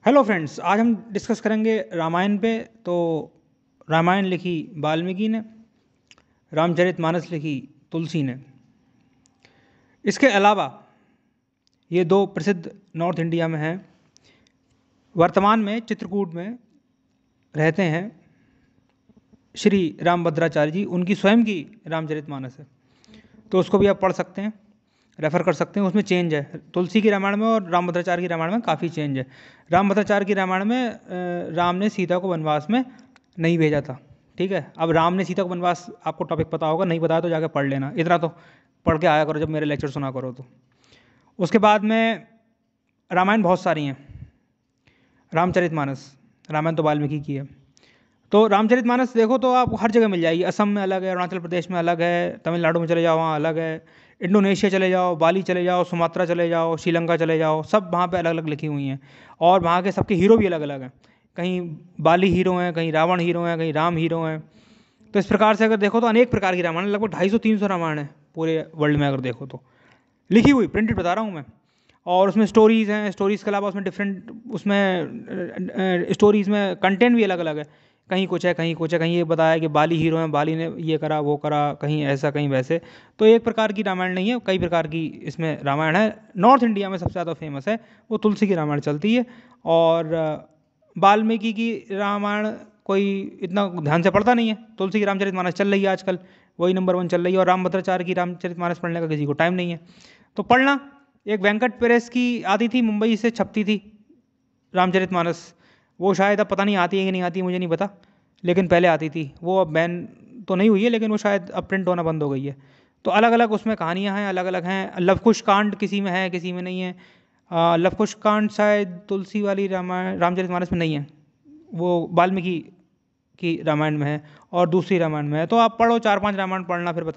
Hello friends, आज हम discuss करेंगे रामायण पे। तो रामायण लिखी वाल्मीकि ने, रामचरितमानस लिखी तुलसी ने। इसके अलावा ये दो प्रसिद्ध नॉर्थ इंडिया में हैं। वर्तमान में चित्रकूट में रहते हैं श्री रामभद्राचार्य जी। उनकी स्वयं की रामचरितमानस है, तो उसको भी आप पढ़ सकते हैं, रेफ़र कर सकते हैं। उसमें चेंज है तुलसी की रामायण में और रामभद्राचार्य की रामायण में, काफ़ी चेंज है। रामभद्राचार्य की रामायण में राम ने सीता को वनवास में नहीं भेजा था, ठीक है। अब राम ने सीता को वनवास, आपको टॉपिक पता होगा, नहीं पता तो जाकर पढ़ लेना, इतना तो पढ़ के आया करो जब मेरे लेक्चर सुना करो। तो उसके बाद में रामायण बहुत सारी हैं। रामचरितमानस, रामायण तो वाल्मीकि की है। तो रामचरितमानस देखो तो आप हर जगह मिल जाएगी। असम में अलग है, अरुणाचल प्रदेश में अलग है, तमिलनाडु में चले जाओ वहाँ अलग है, इंडोनेशिया चले जाओ, बाली चले जाओ, सुमात्रा चले जाओ, श्रीलंका चले जाओ, सब वहाँ पे अलग अलग लिखी हुई हैं। और वहाँ के सबके हीरो भी अलग अलग हैं। कहीं बाली हीरो हैं, कहीं रावण हीरो हैं, कहीं राम हीरो हैं। तो इस प्रकार से अगर देखो तो अनेक प्रकार की रामायण, लगभग 250-300 रामायण है पूरे वर्ल्ड में अगर देखो तो, लिखी हुई, प्रिंटेड बता रहा हूँ मैं। और उसमें स्टोरीज़ हैं, स्टोरीज़ के अलावा उसमें डिफरेंट, उसमें स्टोरीज़ में कंटेंट भी अलग अलग है। कहीं कुछ है, कहीं कुछ है, कहीं ये बताया कि बाली हीरो हैं, बाली ने ये करा वो करा, कहीं ऐसा कहीं वैसे। तो एक प्रकार की रामायण नहीं है, कई प्रकार की इसमें रामायण है। नॉर्थ इंडिया में सबसे ज़्यादा फेमस है वो तुलसी की रामायण चलती है। और वाल्मीकि की रामायण कोई इतना ध्यान से पढ़ता नहीं है। तुलसी की रामचरितमानस चल रही है आजकल, वही नंबर 1 चल रही है। और रामभद्राचार्य की रामचरितमानस पढ़ने का किसी को टाइम नहीं है, तो पढ़ना। एक वेंकट प्रेस की आती थी, मुंबई से छपती थी रामचरितमानस। वो शायद अब पता नहीं आती है कि नहीं आती है, मुझे नहीं पता, लेकिन पहले आती थी वो। अब बैन तो नहीं हुई है, लेकिन वो शायद अब प्रिंट होना बंद हो गई है। तो अलग अलग उसमें कहानियाँ हैं, अलग अलग हैं। लवकुश कांड किसी में है, किसी में नहीं है। लवकुश कांड शायद तुलसी वाली रामायण रामचरितमानस में नहीं है, वो वाल्मीकि की रामायण में है और दूसरी रामायण में है। तो आप पढ़ो, 4-5 रामायण पढ़ना, फिर बता।